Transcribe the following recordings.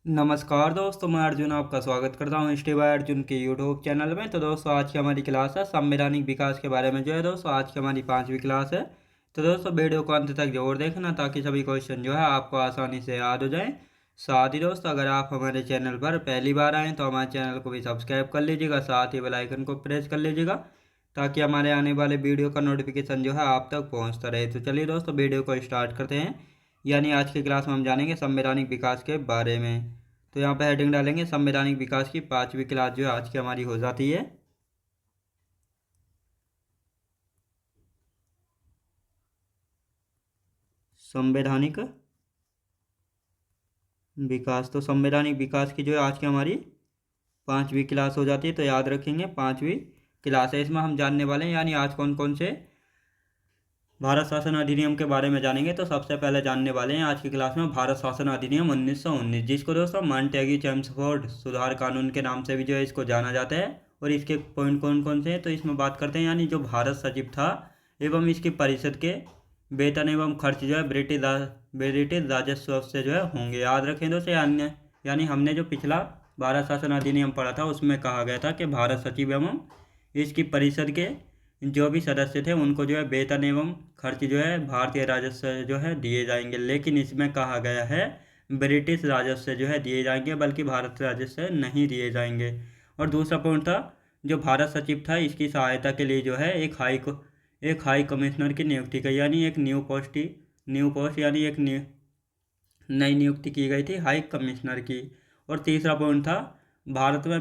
नमस्कार दोस्तों, मैं अर्जुन आपका स्वागत करता हूँ स्टे बाय अर्जुन के यूट्यूब चैनल में। तो दोस्तों, आज की हमारी क्लास है संवैधानिक विकास के बारे में। जो है दोस्तों, आज की हमारी 5वीं क्लास है। तो दोस्तों, वीडियो को अंत तक जरूर देखना ताकि सभी क्वेश्चन जो है आपको आसानी से याद हो जाए। साथ ही दोस्तों, अगर आप हमारे चैनल पर पहली बार आएँ तो हमारे चैनल को भी सब्सक्राइब कर लीजिएगा, साथ ही बेल आइकन को प्रेस कर लीजिएगा ताकि हमारे आने वाले वीडियो का नोटिफिकेशन जो है आप तक पहुँचता रहे। तो चलिए दोस्तों, वीडियो को स्टार्ट करते हैं। यानी आज की क्लास में हम जानेंगे संवैधानिक विकास के बारे में। तो यहाँ पे हेडिंग डालेंगे संवैधानिक विकास की 5वीं क्लास जो है आज की हमारी हो जाती है। संवैधानिक विकास, तो संवैधानिक विकास की जो है आज की हमारी 5वीं क्लास हो जाती है। तो याद रखेंगे 5वीं क्लास है, इसमें हम जानने वाले हैं यानी आज कौन कौन से भारत शासन अधिनियम के बारे में जानेंगे। तो सबसे पहले जानने वाले हैं आज की क्लास में भारत शासन अधिनियम 1919, जिसको दोस्तों मॉन्टेग्यू चेम्सफोर्ड सुधार कानून के नाम से भी जो है इसको जाना जाता है। और इसके पॉइंट कौन कौन से हैं तो इसमें बात करते हैं। यानी जो भारत सचिव था एवं इसकी परिषद के वेतन एवं खर्च जो है ब्रिटिश राजस्व से जो है होंगे। याद रखें दोस्तों, यानी हमने जो पिछला भारत शासन अधिनियम पढ़ा था उसमें कहा गया था कि भारत सचिव एवं इसकी परिषद के जो भी सदस्य थे उनको जो है वेतन एवं खर्च जो है भारतीय राजस्व से जो है दिए जाएंगे। लेकिन इसमें कहा गया है ब्रिटिश राजस्व से जो है दिए जाएंगे, बल्कि भारत राजस्व से नहीं दिए जाएंगे। और दूसरा पॉइंट था, जो भारत सचिव था इसकी सहायता के लिए जो है एक हाई कमिश्नर की नियुक्ति की, यानी एक न्यू पोस्ट यानी एक नई नियुक्ति की गई थी हाई कमिश्नर की। और तीसरा पॉइंट था, भारत में जो है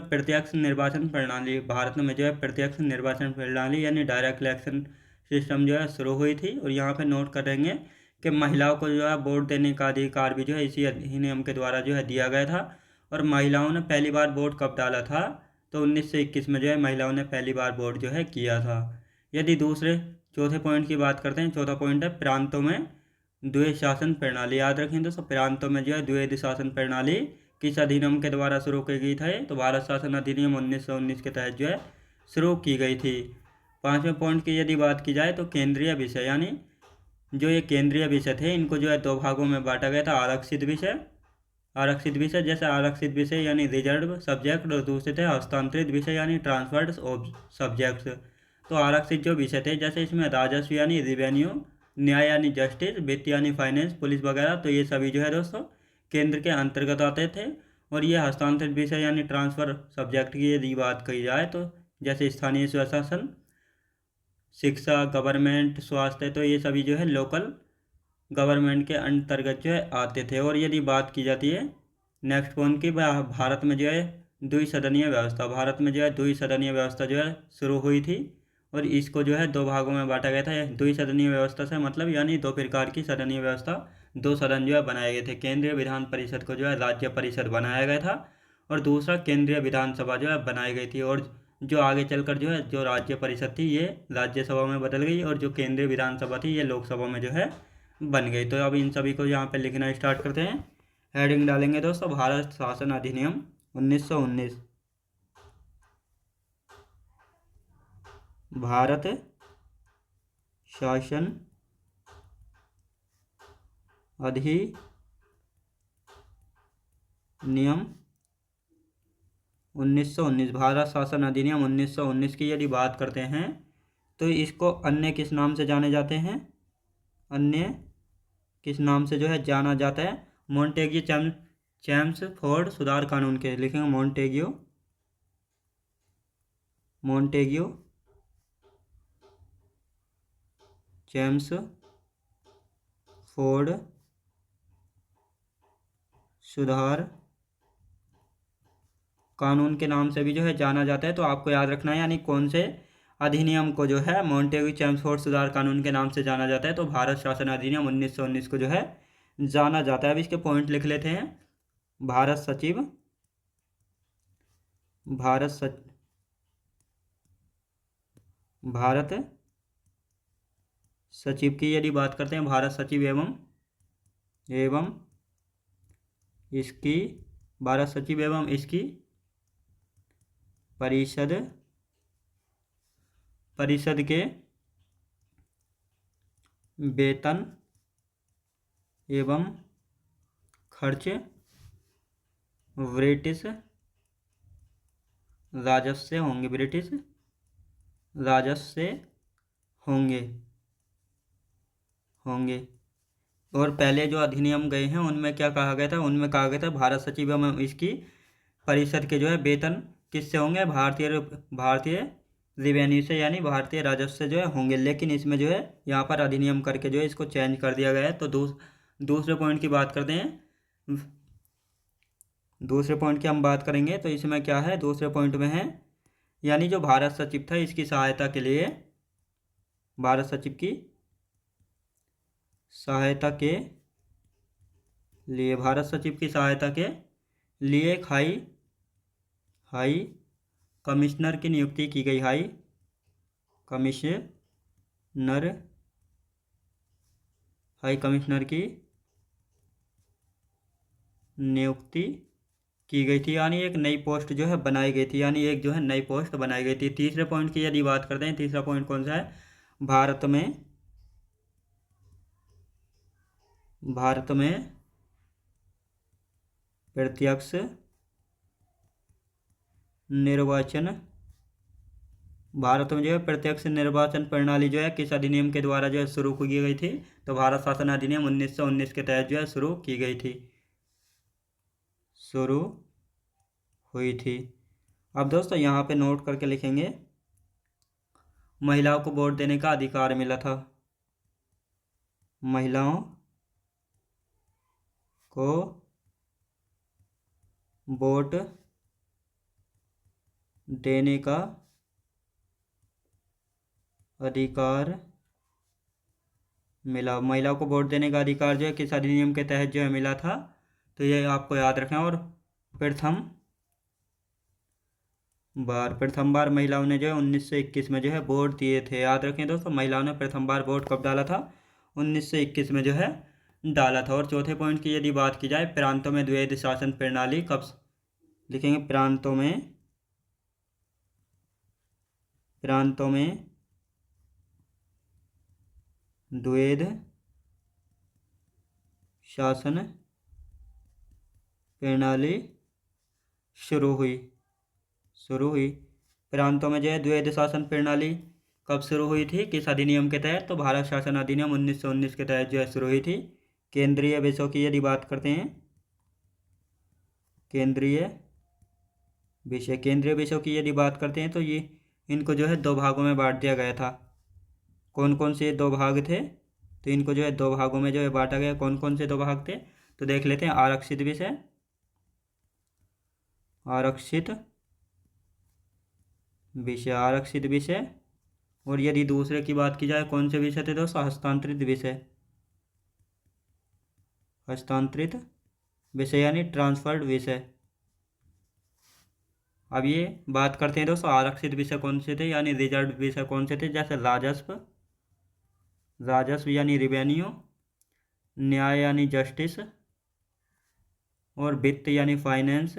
प्रत्यक्ष निर्वाचन प्रणाली यानी डायरेक्ट इलेक्शन सिस्टम जो है शुरू हुई थी। और यहाँ पे नोट करेंगे कि महिलाओं को जो है वोट देने का अधिकार भी जो है इसी अधिनियम के द्वारा जो है दिया गया था। और महिलाओं ने पहली बार वोट कब डाला था तो 1921 में जो है महिलाओं ने पहली बार वोट जो है किया था। यदि चौथे पॉइंट की बात करते हैं, चौथा पॉइंट है प्रांतों में द्वैध शासन प्रणाली। याद रखें दोस्तों, प्रांतों में जो है द्वैध शासन प्रणाली किस अधिनियम के द्वारा शुरू की गई थी तो भारत शासन अधिनियम 1919 के तहत जो है शुरू की गई थी। पांचवें पॉइंट की यदि बात की जाए तो केंद्रीय विषय, यानी जो ये केंद्रीय विषय थे इनको जो है दो भागों में बांटा गया था। आरक्षित विषय जैसे आरक्षित विषय यानी रिजर्व सब्जेक्ट, और दूसरे थे हस्तांतरित विषय यानी ट्रांसफर्ड ऑफ सब्जेक्ट्स। तो आरक्षित जो विषय थे जैसे इसमें राजस्व यानी रिवेन्यू, न्याय यानी जस्टिस, वित्त यानी फाइनेंस, पुलिस वगैरह, तो ये सभी जो है दोस्तों केंद्र के अंतर्गत आते थे। और ये हस्तांतरित विषय यानी ट्रांसफर सब्जेक्ट की यदि बात की जाए तो जैसे स्थानीय स्वशासन, शिक्षा, गवर्नमेंट, स्वास्थ्य, तो ये सभी जो है लोकल गवर्नमेंट के अंतर्गत जो है आते थे। और यदि बात की जाती है नेक्स्ट पॉइंट की, भारत में जो है द्विसदनीय व्यवस्था, भारत में जो है द्विसदनीय व्यवस्था जो है शुरू हुई थी। और इसको जो है दो भागों में बांटा गया था। द्विसदनीय व्यवस्था से मतलब यानी दो प्रकार की सदनीय व्यवस्था, दो सदन जो है बनाए गए थे। केंद्रीय विधान परिषद को जो है राज्य परिषद बनाया गया था और दूसरा केंद्रीय विधानसभा जो है बनाई गई थी। और जो आगे चलकर जो है जो राज्य परिषद थी ये राज्यसभा में बदल गई और जो केंद्रीय विधानसभा थी ये लोकसभा में जो है बन गई। तो अब इन सभी को यहाँ पे लिखना स्टार्ट करते हैं। हेडिंग डालेंगे दोस्तों भारत शासन अधिनियम 1919। भारत शासन अधिनियम 1919, भारत शासन अधिनियम 1919 की यदि बात करते हैं तो इसको अन्य किस नाम से जाने जाते हैं, अन्य किस नाम से जो है जाना जाता है, मॉन्टेग्यू चेम्सफोर्ड सुधार कानून के लिखेंगे मॉन्टेग्यू चेम्सफोर्ड सुधार कानून के नाम से भी जो है जाना जाता है। तो आपको याद रखना है यानी कौन से अधिनियम को जो है मॉन्टेग्यू चेम्सफोर्ड सुधार कानून के नाम से जाना जाता है तो भारत शासन अधिनियम 1919 को जो है जाना जाता है। अब इसके पॉइंट लिख लेते हैं। भारत सचिव, भारत सच भारत सचिव की यदि बात करते हैं, भारत सचिव एवं इसकी भारत सचिव एवं इसकी परिषद परिषद के वेतन एवं खर्च ब्रिटिश राजस्व होंगे, ब्रिटिश राजस्व होंगे होंगे। और पहले जो अधिनियम गए हैं उनमें क्या कहा गया था, उनमें कहा गया था भारत सचिव एवं इसकी परिषद के जो है वेतन किससे होंगे, भारतीय रेवेन्यू से यानी भारतीय राजस्व से जो है होंगे। लेकिन इसमें जो है यहाँ पर अधिनियम करके जो है इसको चेंज कर दिया गया है। तो दूसरे पॉइंट की बात करते हैं। दूसरे पॉइंट की हम बात करेंगे तो इसमें क्या है, दूसरे पॉइंट में है यानी जो भारत सचिव था इसकी सहायता के लिए, भारत सचिव की सहायता के लिए, भारत सचिव की सहायता के लिए एक हाई कमिश्नर की नियुक्ति की गई, हाई कमिश्नर की नियुक्ति की गई थी, यानी एक नई पोस्ट जो है बनाई गई थी, यानी एक जो है नई पोस्ट बनाई गई थी। तीसरे पॉइंट की यदि बात करते हैं, तीसरा पॉइंट कौन सा है, भारत में प्रत्यक्ष निर्वाचन, भारत में जो है प्रत्यक्ष निर्वाचन प्रणाली जो है किस अधिनियम के द्वारा जो है शुरू की गई थी, तो भारत शासन अधिनियम 1919 के तहत जो है शुरू की गई थी, शुरू हुई थी। अब दोस्तों यहाँ पे नोट करके लिखेंगे, महिलाओं को वोट देने का अधिकार मिला था, महिलाओं को वोट देने का अधिकार मिला। महिलाओं को वोट देने का अधिकार जो है किस अधिनियम के तहत जो है मिला था, तो ये आपको याद रखना। और प्रथम बार महिलाओं ने जो है 1921 में जो है वोट दिए थे, याद रखें दोस्तों, महिलाओं ने प्रथम बार वोट कब डाला था, 1921 में जो है डाला था। और चौथे पॉइंट की यदि बात की जाए, प्रांतों में द्वैध शासन प्रणाली कब लिखेंगे, प्रांतों में द्वैध शासन प्रणाली शुरू हुई। प्रांतों में जो है द्वैध शासन प्रणाली कब शुरू हुई थी, किस अधिनियम के तहत, तो भारत शासन अधिनियम 1919 के तहत जो है शुरू हुई थी। केंद्रीय विषयों की यदि बात करते हैं, केंद्रीय विषयों की यदि बात करते हैं तो ये इनको जो है दो भागों में बांट दिया गया था। कौन कौन से दो भाग थे, तो इनको जो है दो भागों में जो है बांटा गया। कौन कौन से दो भाग थे, तो देख लेते हैं, आरक्षित विषय, और यदि दूसरे की बात की जाए कौन से विषय थे दोस्तों, हस्तांतरित विषय यानी ट्रांसफर्ड विषय। अब ये बात करते हैं दोस्तों, आरक्षित विषय कौन से थे यानी रिजर्व विषय कौन से थे, जैसे राजस्व यानी रिवेन्यू, न्याय यानी जस्टिस, और वित्त यानी फाइनेंस,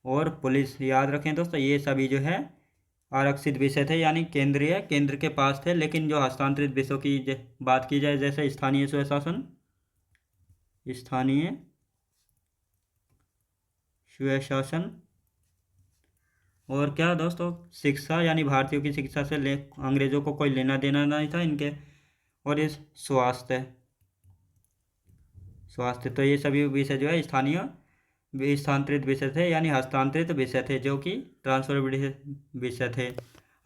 और पुलिस। याद रखें दोस्तों, ये सभी जो है आरक्षित विषय थे यानी केंद्र के पास थे। लेकिन जो हस्तांतरित विषयों की बात की जाए, जैसे स्थानीय स्वशासन और क्या दोस्तों, शिक्षा यानी भारतीयों की शिक्षा से अंग्रेजों को कोई लेना देना नहीं था इनके, और इस स्वास्थ्य, तो ये सभी विषय जो है स्थानांतरित विषय थे यानी हस्तांतरित विषय थे, जो कि ट्रांसफर विषय थे।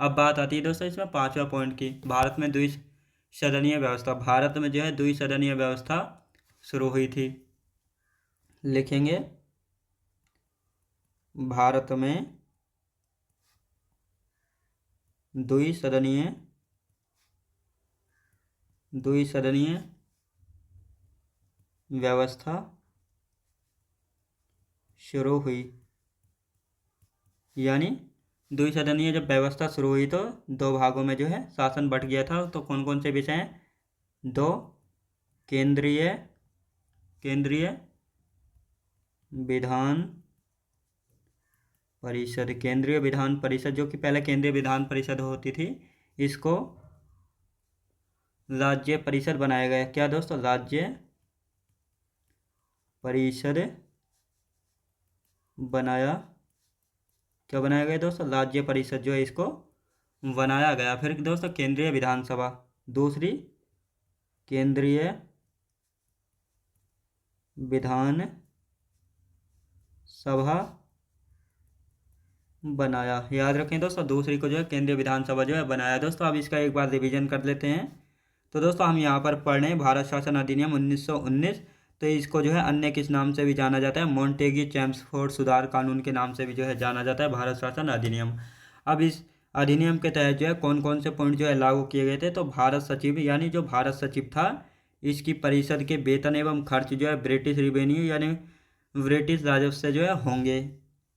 अब बात आती है दोस्तों इसमें पांचवा पॉइंट की, भारत में द्विसदनीय व्यवस्था, भारत में जो है द्विसदनीय व्यवस्था शुरू हुई थी। लिखेंगे, भारत में द्विसदनीय व्यवस्था शुरू हुई, यानी द्विसदनीय जब व्यवस्था शुरू हुई तो दो भागों में जो है शासन बंट गया था। तो कौन कौन से विषय हैं, दो, केंद्रीय विधान परिषद, जो कि पहले केंद्रीय विधान परिषद होती थी, इसको राज्य परिषद बनाया गया। क्या दोस्तों, राज्य परिषद बनाया, क्या बनाया गया दोस्तों, राज्य परिषद जो है इसको बनाया गया। फिर दोस्तों केंद्रीय विधानसभा, दूसरी केंद्रीय विधान सभा बनाया। याद रखें दोस्तों, दूसरी को जो है केंद्रीय विधानसभा जो है बनाया। दोस्तों अब इसका एक बार रिवीजन कर लेते हैं। तो दोस्तों हम यहाँ पर पढ़ रहे हैं भारत शासन अधिनियम 1919। तो इसको जो है अन्य किस नाम से भी जाना जाता है, मोंटेगी चेम्सफोर्ड सुधार कानून के नाम से भी जो है जाना जाता है भारत शासन अधिनियम। अब इस अधिनियम के तहत जो है कौन कौन से पॉइंट जो है लागू किए गए थे। तो भारत सचिव, यानी जो भारत सचिव था, इसकी परिषद के वेतन एवं खर्च जो है ब्रिटिश रिवेन्यू यानी ब्रिटिश राजस्व से जो है होंगे।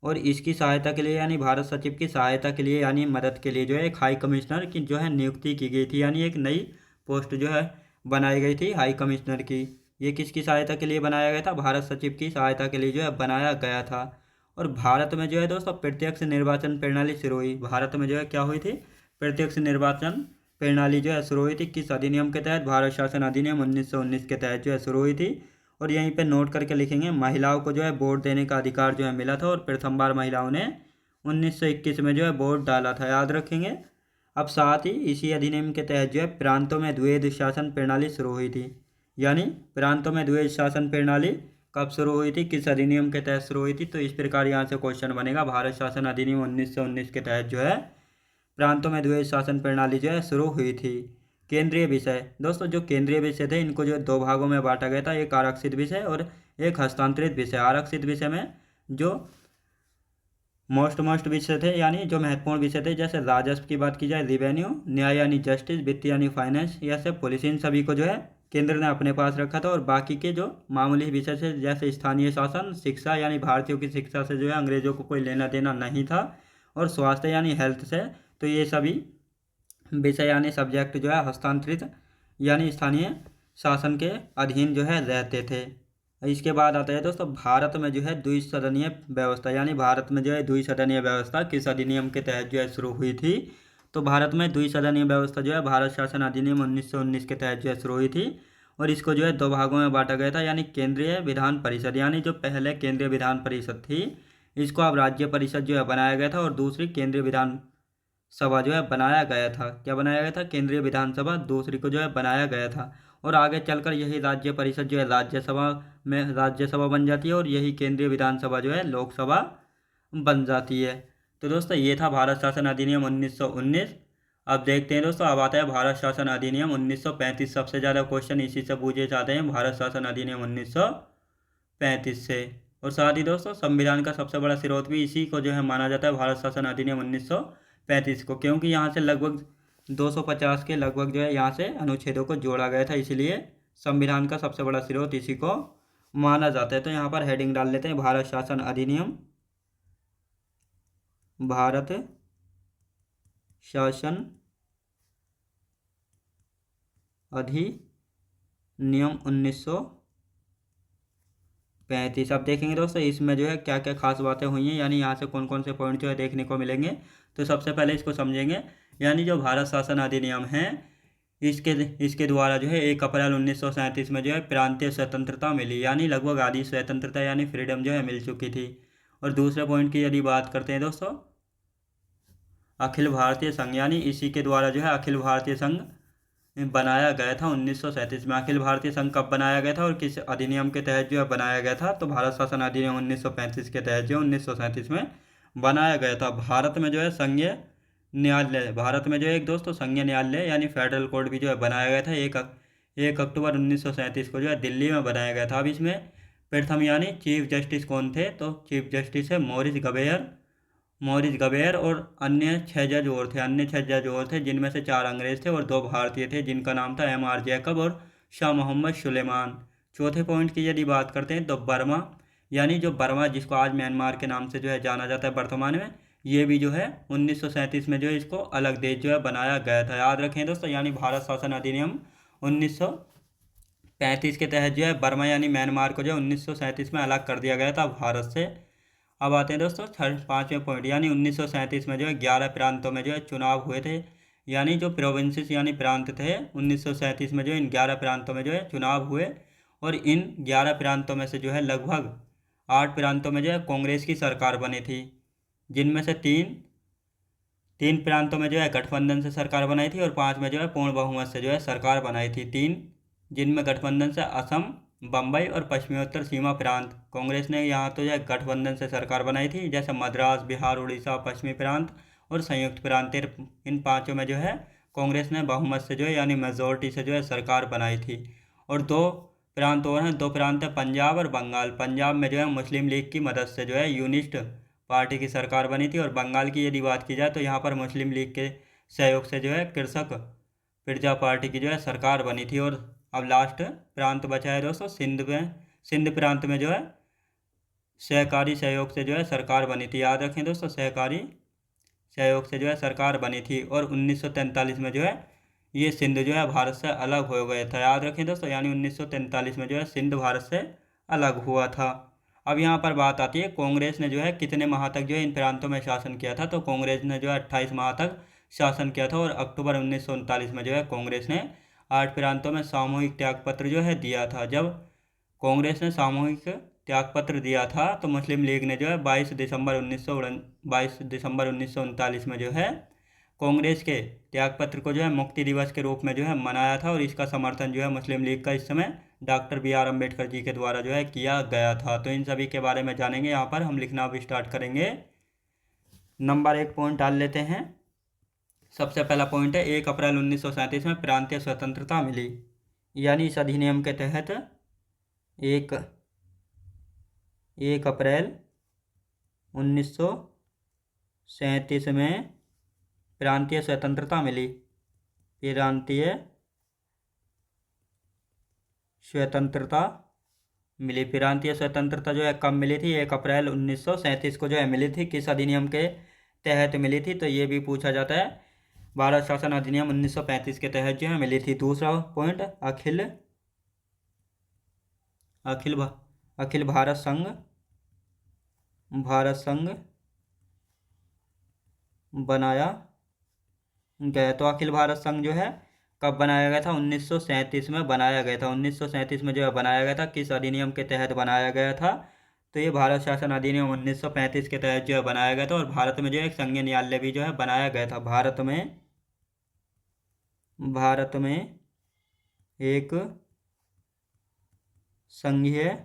और इसकी सहायता के लिए, यानी भारत सचिव की सहायता के लिए यानी मदद के लिए जो है एक हाई कमिश्नर की जो है नियुक्ति की गई थी, यानी एक नई पोस्ट जो है बनाई गई थी हाई कमिश्नर की। ये किसकी सहायता के लिए बनाया गया था, भारत सचिव की सहायता के लिए जो है बनाया गया था। और भारत में जो है दोस्तों प्रत्यक्ष निर्वाचन प्रणाली शुरू हुई। भारत में जो है क्या हुई थी, प्रत्यक्ष निर्वाचन प्रणाली जो है शुरू हुई थी। किस अधिनियम के तहत, भारत शासन अधिनियम 1919 के तहत जो है शुरू हुई थी। और यहीं पे नोट करके लिखेंगे, महिलाओं को जो है वोट देने का अधिकार जो है मिला था और प्रथम बार महिलाओं ने 1921 में जो है वोट डाला था, याद रखेंगे। अब साथ ही इसी अधिनियम के तहत जो है प्रांतों में द्वैध शासन प्रणाली शुरू हुई थी। यानी प्रांतों में द्वैध शासन प्रणाली कब शुरू हुई थी, किस अधिनियम के तहत शुरू हुई थी। तो इस प्रकार यहाँ से क्वेश्चन बनेगा, भारत शासन अधिनियम 1919 के तहत जो है प्रांतों में द्वैध शासन प्रणाली जो है शुरू हुई थी। केंद्रीय विषय, दोस्तों जो केंद्रीय विषय थे इनको जो दो भागों में बांटा गया था, एक आरक्षित विषय और एक हस्तांतरित विषय। आरक्षित विषय में जो मोस्ट विषय थे, यानी जो महत्वपूर्ण विषय थे, जैसे राजस्व की बात की जाए रिवेन्यू, न्याय यानी जस्टिस, वित्त यानी फाइनेंस, या से पुलिस, इन सभी को जो है केंद्र ने अपने पास रखा था। और बाकी के जो मामूली विषय थे जैसे स्थानीय शासन, शिक्षा यानी भारतीयों की शिक्षा से जो है अंग्रेजों को कोई लेना देना नहीं था, और स्वास्थ्य यानी हेल्थ से, तो ये सभी विषय यानी सब्जेक्ट जो है हस्तांतरित यानी स्थानीय शासन के अधीन जो है रहते थे। इसके बाद आता है दोस्तों भारत में जो है द्विसदनीय व्यवस्था, यानी भारत में जो है द्विसदनीय व्यवस्था किस अधिनियम के तहत जो है शुरू हुई थी। तो भारत में द्विसदनीय व्यवस्था जो है भारत शासन अधिनियम 1919 के तहत जो है शुरू हुई थी। और इसको जो है दो भागों में बांटा गया था, यानी केंद्रीय विधान परिषद, यानी जो पहले केंद्रीय विधान परिषद थी इसको अब राज्य परिषद जो है बनाया गया था। और दूसरी केंद्रीय विधान सभा जो है बनाया गया था। क्या बनाया गया था, केंद्रीय विधानसभा दूसरी को जो है बनाया गया था। और आगे चलकर यही राज्य परिषद जो है राज्यसभा में राज्यसभा बन जाती है, और यही केंद्रीय विधानसभा जो है लोकसभा बन जाती है। तो दोस्तों ये था भारत शासन अधिनियम 1919। अब देखते हैं दोस्तों, अब आता है भारत शासन अधिनियम 1935। सबसे ज़्यादा क्वेश्चन इसी से पूछे जाते हैं, भारत शासन अधिनियम 1935 से। और साथ ही दोस्तों संविधान का सबसे बड़ा स्रोत भी इसी को जो है माना जाता है, भारत शासन अधिनियम 1935 को, क्योंकि यहाँ से लगभग 250 के लगभग जो है यहाँ से अनुच्छेदों को जोड़ा गया था, इसलिए संविधान का सबसे बड़ा स्रोत इसी को माना जाता है। तो यहाँ पर हेडिंग डाल लेते हैं, भारत शासन अधिनियम, भारत शासन अधिनियम 1935। अब देखेंगे दोस्तों इसमें जो है क्या क्या खास बातें हुई हैं, यानी यहाँ से कौन कौन से पॉइंट जो है देखने को मिलेंगे। तो सबसे पहले इसको समझेंगे, यानी जो भारत शासन अधिनियम है इसके द्वारा जो है 1 अप्रैल 1937 में जो है प्रांतीय स्वतंत्रता मिली, यानी लगभग आधी स्वतंत्रता यानी फ्रीडम जो है मिल चुकी थी। और दूसरे पॉइंट की यदि बात करते हैं दोस्तों, अखिल भारतीय संघ, यानी इसी के द्वारा जो है अखिल भारतीय संघ बनाया गया था 1937 में। अखिल भारतीय संघ कब बनाया गया था और किस अधिनियम के तहत जो है बनाया गया था। तो भारत शासन अधिनियम 1935 के तहत जो 1937 में बनाया गया था। भारत में जो है संघीय न्यायालय, भारत में जो है एक दोस्तों संघीय न्यायालय यानी फेडरल कोर्ट भी जो है बनाया गया था। 1 अक्टूबर 1937 को जो है दिल्ली में बनाया गया था। अब इसमें प्रथम यानी चीफ जस्टिस कौन थे, तो चीफ जस्टिस है मॉरिस गवेयर और अन्य 6 जज और थे, जिनमें से 4 अंग्रेज थे और 2 भारतीय थे, जिनका नाम था M.R. जैकब और शाह मोहम्मद सुलेमान। चौथे पॉइंट की यदि बात करते हैं तो बर्मा, यानी जो बर्मा जिसको आज म्यांमार के नाम से जो है जाना जाता है वर्तमान में, ये भी जो है 1937 में जो है इसको अलग देश जो है बनाया गया था। याद रखें दोस्तों, यानी भारत शासन अधिनियम 1935 के तहत जो है बर्मा यानी म्यांमार को जो है 1937 में अलग कर दिया गया था भारत से। अब आते हैं दोस्तों 5वें पॉइंट, यानी 1937 में जो है 11 प्रांतों में जो है चुनाव हुए थे, यानी जो प्रोविंसेस यानी प्रांत थे 1937 में जो इन 11 प्रांतों में जो है चुनाव हुए। और इन 11 प्रांतों में से जो है लगभग 8 प्रांतों में जो है कांग्रेस की सरकार बनी थी, जिनमें से तीन प्रांतों में जो है गठबंधन से सरकार बनाई थी और 5 में जो है पूर्ण बहुमत से जो है सरकार बनाई थी। तीन जिनमें गठबंधन से असम, बम्बई और पश्चिमोत्तर सीमा प्रांत, कांग्रेस ने यहाँ तो जो है गठबंधन से सरकार बनाई थी, जैसे मद्रास, बिहार, उड़ीसा, पश्चिमी प्रांत और संयुक्त प्रांत। इन पाँचों में जो है कांग्रेस ने बहुमत से जो है यानी मेजोरिटी से जो है सरकार बनाई थी। और दो प्रांत और हैं, दो प्रांत है पंजाब और बंगाल। पंजाब में जो है मुस्लिम लीग की मदद से जो है यूनिस्ट पार्टी की सरकार बनी थी, और बंगाल की यदि बात की जाए तो यहाँ पर मुस्लिम लीग के सहयोग से जो है कृषक प्रजा पार्टी की जो है सरकार बनी थी। और अब लास्ट प्रांत बचा है दोस्तों सिंध प्रांत में जो है सहकारी सहयोग से जो है सरकार बनी थी। याद रखें दोस्तों, सहकारी सहयोग से जो है सरकार बनी थी। और 1943 में जो है ये सिंध जो है भारत से अलग हो गया था। याद रखें दोस्तों, यानी 1943 में जो है सिंध भारत से अलग हुआ था। अब यहाँ पर बात आती है कांग्रेस ने जो है कितने माह तक जो है इन प्रांतों में शासन किया था। तो कांग्रेस ने जो है 28 माह तक शासन किया था, और अक्टूबर 1939 में जो है कांग्रेस ने 8 प्रांतों में सामूहिक त्यागपत्र जो है दिया था। जब कांग्रेस ने सामूहिक त्यागपत्र दिया था तो मुस्लिम लीग ने जो है 22 दिसंबर 1939 में जो है कांग्रेस के त्यागपत्र को जो है मुक्ति दिवस के रूप में जो है मनाया था, और इसका समर्थन जो है मुस्लिम लीग का इस समय डॉक्टर B.R. अम्बेडकर जी के द्वारा जो है किया गया था। तो इन सभी के बारे में जानेंगे। यहाँ पर हम लिखना भी स्टार्ट करेंगे। नंबर 1 पॉइंट डाल लेते हैं। सबसे पहला पॉइंट है 1 अप्रैल 1937 में प्रांतीय स्वतंत्रता मिली, यानी इस अधिनियम के तहत 1 अप्रैल 1937 में प्रांतीय स्वतंत्रता मिली। प्रांतीय स्वतंत्रता मिली। प्रांतीय स्वतंत्रता जो है कब मिली थी? 1 अप्रैल 1937 को जो है मिली थी। किस अधिनियम के तहत मिली थी? तो ये भी पूछा जाता है। भारत शासन अधिनियम 1935 के तहत जो है मिली थी। दूसरा पॉइंट अखिल भारत संघ बनाया गया। तो अखिल भारत संघ जो है कब बनाया गया था? 1937 में बनाया गया था। 1937 में जो है बनाया गया था। किस अधिनियम के तहत बनाया गया था? तो ये भारत शासन अधिनियम 1935 के तहत जो है बनाया गया था। और भारत में जो है एक संघीय न्यायालय भी जो है बनाया गया था। भारत में एक संघीय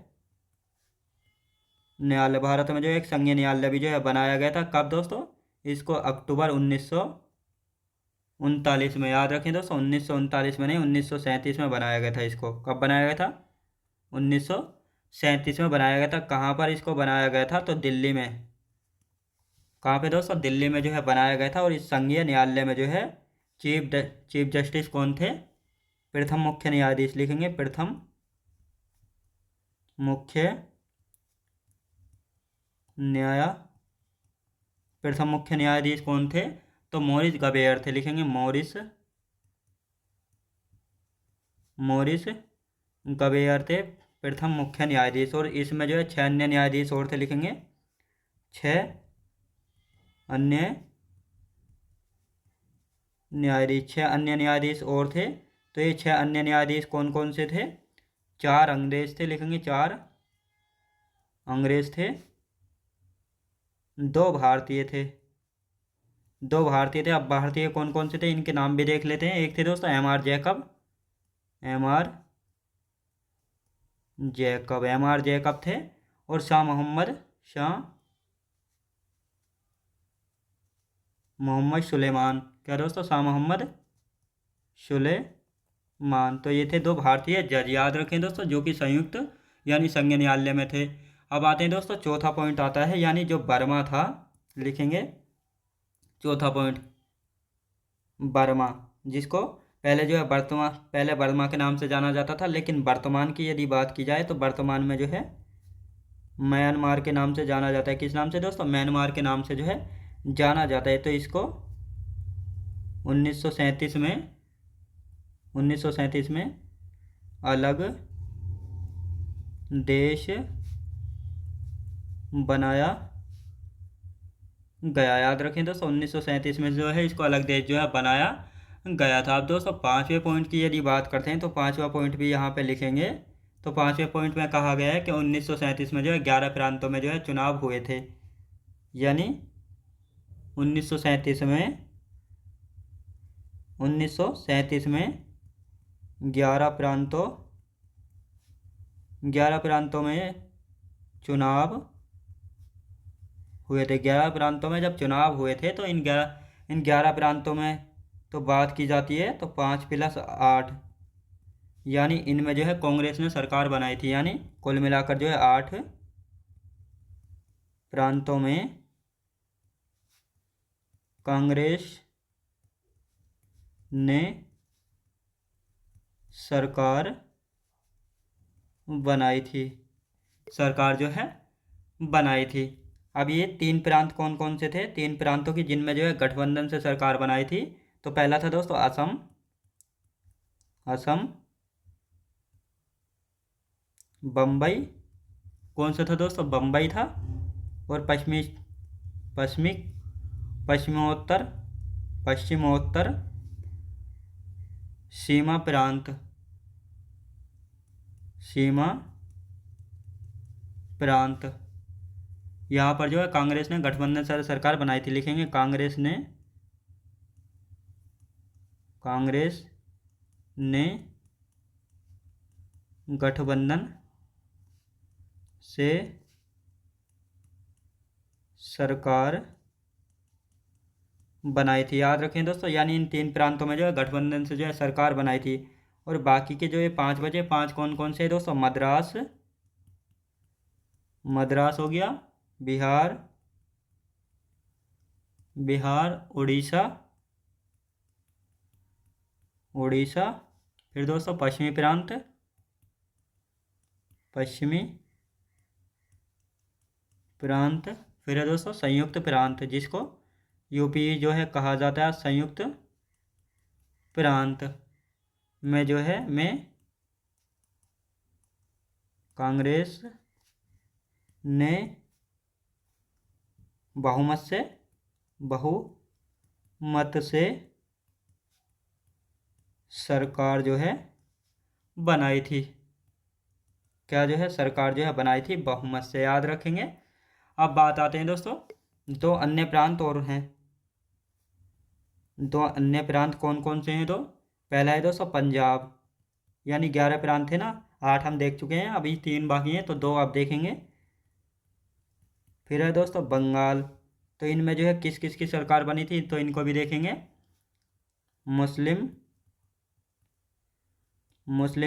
न्यायालय, भारत में जो एक संघीय न्यायालय भी जो है बनाया गया था। कब दोस्तों? इसको अक्टूबर 1939 में। याद रखें दोस्तों, 1939 में नहीं, 1937 में बनाया गया था। इसको कब बनाया गया था? 1937 में बनाया गया था। कहाँ पर इसको बनाया गया था? तो दिल्ली में। कहाँ पे दोस्तों? दिल्ली में जो है बनाया गया था। और इस संघीय न्यायालय में जो है चीफ जस्टिस कौन थे? प्रथम मुख्य न्यायाधीश लिखेंगे। प्रथम मुख्य न्यायाधीश कौन थे? तो मॉरिस गबेयर थे। लिखेंगे मॉरिस गबेयर थे प्रथम मुख्य न्यायाधीश। और इसमें जो है 6 अन्य न्यायाधीश और थे। लिखेंगे 6 अन्य न्यायाधीश और थे। तो ये 6 अन्य न्यायाधीश कौन कौन से थे? 4 अंग्रेज थे। लिखेंगे 4 अंग्रेज थे, 2 भारतीय थे। अब भारतीय कौन कौन से थे इनके नाम भी देख लेते हैं। एक थे दोस्तों एम आर जैकब थे। और शाह मोहम्मद सुलेमान। क्या दोस्तों? शाह मोहम्मद सुलेमान। तो ये थे 2 भारतीय जज। याद रखें दोस्तों, जो कि संयुक्त यानी संघीय न्यायालय में थे। अब आते हैं दोस्तों, चौथा पॉइंट आता है, यानी जो बर्मा था। लिखेंगे चौथा पॉइंट बर्मा, जिसको पहले जो है पहले बर्मा के नाम से जाना जाता था, लेकिन वर्तमान की यदि बात की जाए तो वर्तमान में जो है म्यांमार के नाम से जाना जाता है। किस नाम से दोस्तों? म्यांमार के नाम से जो है जाना जाता है। तो इसको 1937 में अलग देश बनाया गया। याद रखें दोस्तों, 1937 में जो है इसको अलग देश जो है बनाया गया था। अब दोस्तों 5वें पॉइंट की यदि बात करते हैं तो 5वां पॉइंट भी यहाँ पे लिखेंगे। तो 5वें पॉइंट में कहा गया है कि 1937 में जो है 11 प्रांतों में जो है चुनाव हुए थे, यानी 1937 में 1937 में 11 प्रांतों 11 प्रांतों में चुनाव हुए थे। 11 प्रांतों में जब चुनाव हुए थे तो इन 11 प्रांतों में तो बात की जाती है तो 5+8, यानी इनमें जो है कांग्रेस ने सरकार बनाई थी, यानी कुल मिलाकर जो है 8 प्रांतों में कांग्रेस ने सरकार बनाई थी, सरकार जो है बनाई थी। अब ये 3 प्रांत कौन कौन से थे? 3 प्रांतों की जिनमें जो है गठबंधन से सरकार बनाई थी। तो पहला था दोस्तों असम, असम, बम्बई, कौन सा था दोस्तों? बम्बई था। और पश्चिमी पश्चिमोत्तर पश्चिमोत्तर सीमा प्रांत, सीमा प्रांत, यहाँ पर जो है कांग्रेस ने गठबंधन से सरकार बनाई थी। लिखेंगे कांग्रेस ने गठबंधन से सरकार बनाई थी। याद रखें दोस्तों, यानी इन 3 प्रांतों में जो है गठबंधन से जो है सरकार बनाई थी। और बाकी के जो ये 5 बचे, 5 कौन कौन से दोस्तों? मद्रास हो गया, बिहार, उड़ीसा, फिर दोस्तों पश्चिमी प्रांत, फिर है दोस्तों संयुक्त प्रांत, जिसको यूपी जो है कहा जाता है संयुक्त प्रांत में जो है कांग्रेस ने बहुमत से सरकार जो है बनाई थी। क्या जो है सरकार जो है बनाई थी बहुमत से, याद रखेंगे। अब बात आते हैं दोस्तों 2 अन्य प्रांत और हैं। 2 अन्य प्रांत कौन कौन से हैं? तो पहला है दोस्तों पंजाब, यानी 11 प्रांत थे ना, 8 हम देख चुके हैं, अभी 3 बाकी हैं तो 2 आप देखेंगे। फिर है दोस्तों बंगाल, तो इनमें जो है किस किस की सरकार बनी थी तो इनको भी देखेंगे। मुस्लिम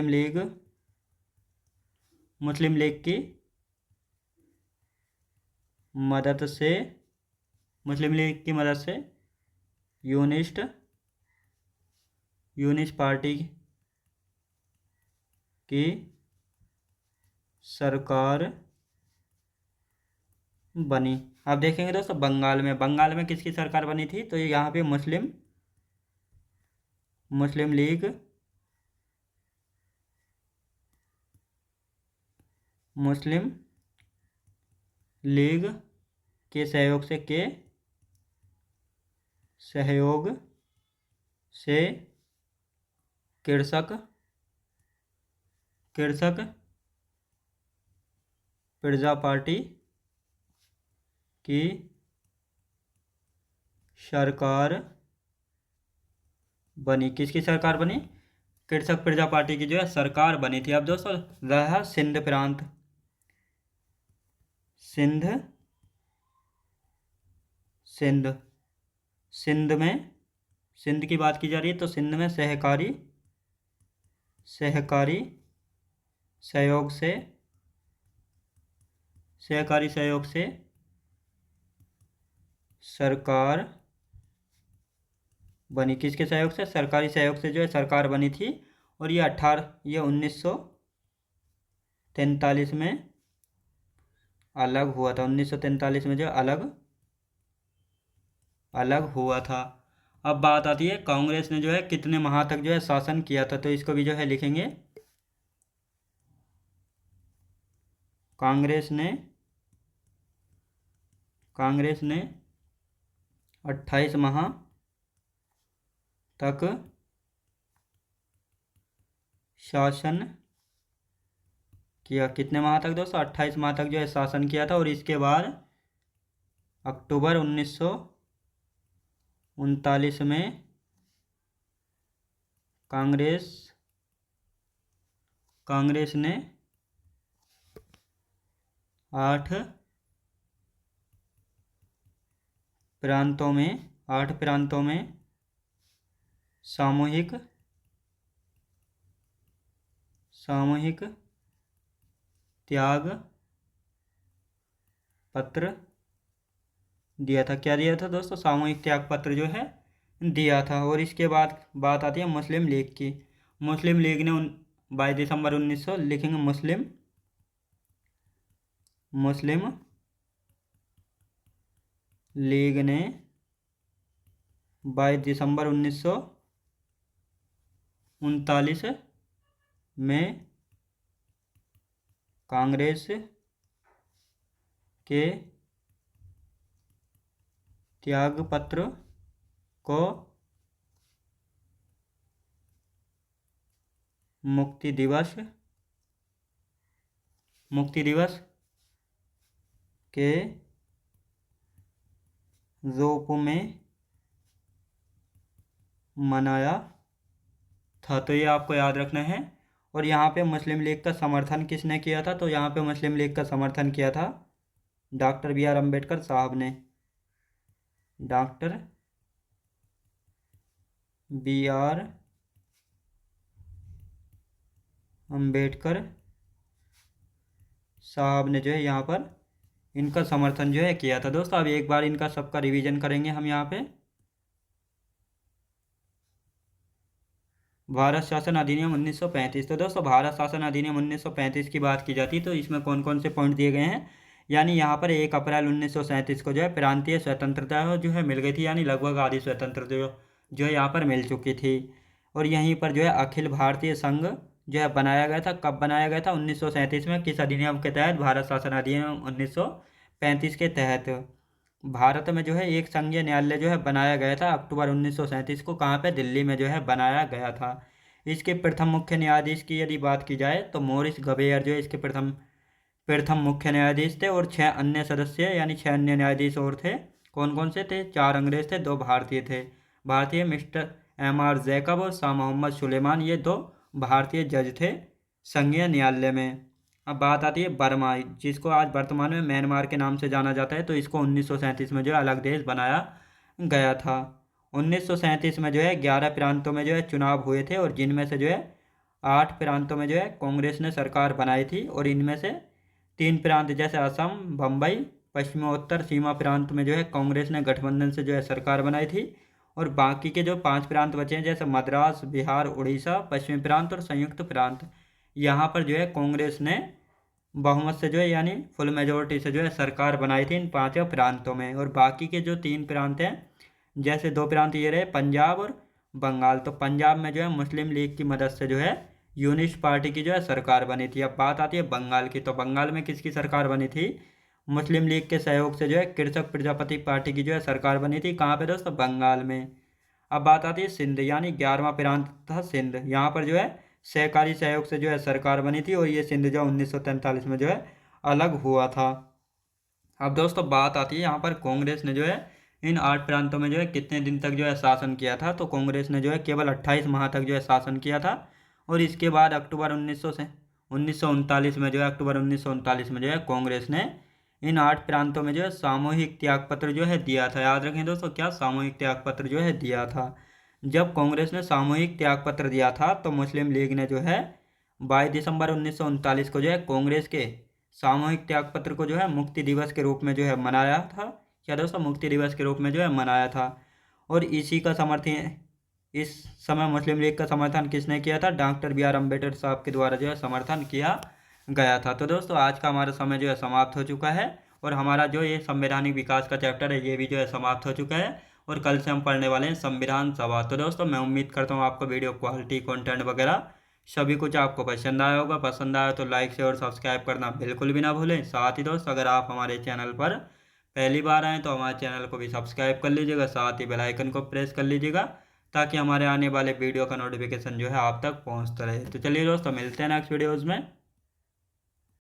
लीग की मदद से यूनिस्ट पार्टी की सरकार बनी। अब देखेंगे दोस्तों बंगाल में किसकी सरकार बनी थी? तो यहाँ पे मुस्लिम लीग के सहयोग से कृषक प्रजा पार्टी की सरकार बनी। किसकी सरकार बनी? कृषक प्रजा पार्टी की जो है सरकार बनी थी। अब दोस्तों रहा सिंध प्रांत, सिंध की बात की जा रही है तो सिंध में सहकारी सहयोग से सरकार बनी। किसके सहयोग से? सरकारी सहयोग से जो है सरकार बनी थी। और ये 1943 में अलग हुआ था। 1943 में जो अलग हुआ था। अब बात आती है कांग्रेस ने जो है कितने माह तक जो है शासन किया था, तो इसको भी जो है लिखेंगे। कांग्रेस ने 28 माह तक शासन किया। कितने माह तक दोस्तों? 28 माह तक जो है शासन किया था। और इसके बाद अक्टूबर 1939 में कांग्रेस ने 8 प्रांतों में सामूहिक त्याग पत्र दिया था। क्या दिया था दोस्तों? सामूहिक त्याग पत्र जो है दिया था। और इसके बाद बात आती है मुस्लिम लीग की। मुस्लिम लीग ने 22 दिसंबर 1900 लिखेंगे मुस्लिम लीग ने 22 दिसंबर 1939 में कांग्रेस के त्यागपत्र को मुक्ति दिवस के रूप में मनाया था। तो ये आपको याद रखना है। और यहाँ पे मुस्लिम लीग का समर्थन किसने किया था? तो यहाँ पे मुस्लिम लीग का समर्थन किया था डॉक्टर बी आर अम्बेडकर साहब ने। डॉक्टर बी आर अम्बेडकर साहब ने जो है यहाँ पर इनका समर्थन जो है किया था। दोस्तों अब एक बार इनका सबका रिवीजन करेंगे हम यहाँ पे। भारत शासन अधिनियम 1935। तो दोस्तों भारत शासन अधिनियम 1935 की बात की जाती है तो इसमें कौन कौन से पॉइंट दिए गए हैं? यानी यहाँ पर 1 अप्रैल 1937 को जो है प्रांतीय स्वतंत्रता जो है मिल गई थी। यानी लगभग आधी स्वतंत्रता जो है यहाँ पर मिल चुकी थी। और यहीं पर जो है अखिल भारतीय संघ जो है बनाया गया था। कब बनाया गया था? 1937 में। किस अधिनियम के तहत? भारत शासन अधिनियम 1935 के तहत भारत में जो है एक संघीय न्यायालय जो है बनाया गया था अक्टूबर 1937 को। कहाँ पे? दिल्ली में जो है बनाया गया था। इसके प्रथम मुख्य न्यायाधीश की यदि बात की जाए तो मॉरिस गवेयर जो है इसके प्रथम मुख्य न्यायाधीश थे। और 6 अन्य सदस्य यानी 6 अन्य न्यायाधीश और थे। कौन कौन से थे? 4 अंग्रेज थे, 2 भारतीय थे। भारतीय मिस्टर M.R. जैकब और शाह मोहम्मद सुलेमान, ये 2 भारतीय जज थे संघीय न्यायालय में। अब बात आती है बर्मा, जिसको आज वर्तमान में म्यांमार के नाम से जाना जाता है। तो इसको 1937 में जो है अलग देश बनाया गया था। 1937 में जो है 11 प्रांतों में जो है चुनाव हुए थे। और जिनमें से जो है 8 प्रांतों में जो है कांग्रेस ने सरकार बनाई थी। और इनमें से 3 प्रांत जैसे असम, बम्बई, पश्चिमोत्तर सीमा प्रांत में जो है कांग्रेस ने गठबंधन से जो है सरकार बनाई थी। और बाकी के जो 5 प्रांत बचे हैं जैसे मद्रास, बिहार, उड़ीसा, पश्चिमी प्रांत और संयुक्त प्रांत, यहाँ पर जो है कांग्रेस ने बहुमत से जो है यानी फुल मेजोरिटी से जो है सरकार बनाई थी इन 5 प्रांतों में। और बाकी के जो 3 प्रांत हैं जैसे 2 प्रांत ये रहे पंजाब और बंगाल। तो पंजाब में जो है मुस्लिम लीग की मदद से जो है यूनिस्ट पार्टी की जो है सरकार बनी थी। अब बात आती है बंगाल की। तो बंगाल में किसकी सरकार बनी थी? मुस्लिम लीग के सहयोग से जो है कृषक प्रजापति पार्टी की जो है सरकार बनी थी। कहाँ पे दोस्तों? बंगाल में। अब बात आती है सिंध, यानी 11वां प्रांत था सिंध। यहाँ पर जो है सहकारी सहयोग से जो है सरकार बनी थी। और ये सिंध जो 1943 में जो है अलग हुआ था। अब दोस्तों बात आती है यहाँ पर कांग्रेस ने जो है इन 8 प्रांतों में जो है कितने दिन तक जो है शासन किया था? तो कांग्रेस ने जो है केवल 28 माह तक जो है शासन किया था। और इसके बाद अक्टूबर 1939 में जो है अक्टूबर 1939 में जो है कांग्रेस ने इन 8 प्रांतों में जो है सामूहिक त्यागपत्र जो है दिया था। याद रखें दोस्तों, क्या? सामूहिक त्यागपत्र जो है दिया था। जब कांग्रेस ने सामूहिक त्यागपत्र दिया था तो मुस्लिम लीग ने जो है 22 दिसंबर 1939 को जो है कांग्रेस के सामूहिक त्यागपत्र को जो है मुक्ति दिवस के रूप में जो है मनाया था। क्या दोस्तों? मुक्ति दिवस के रूप में जो है मनाया था। और इसी का समर्थन इस समय मुस्लिम लीग का समर्थन किसने किया था? डॉक्टर बी आर अम्बेडकर साहब के द्वारा जो है समर्थन किया गया था। तो दोस्तों आज का हमारा समय जो है समाप्त हो चुका है। और हमारा जो ये संवैधानिक विकास का चैप्टर है ये भी जो है समाप्त हो चुका है। और कल से हम पढ़ने वाले हैं संविधान सभा। तो दोस्तों मैं उम्मीद करता हूँ आपको वीडियो क्वालिटी, कंटेंट वगैरह सभी कुछ आपको पसंद आया होगा। पसंद आया तो लाइक, शेयर और सब्सक्राइब करना बिल्कुल भी ना भूलें। साथ ही दोस्तों अगर आप हमारे चैनल पर पहली बार आएँ तो हमारे चैनल को भी सब्सक्राइब कर लीजिएगा। साथ ही बेल आइकन को प्रेस कर लीजिएगा ताकि हमारे आने वाले वीडियो का नोटिफिकेशन जो है आप तक पहुँचता रहे। तो चलिए दोस्तों मिलते हैं नेक्स्ट वीडियोज़ में।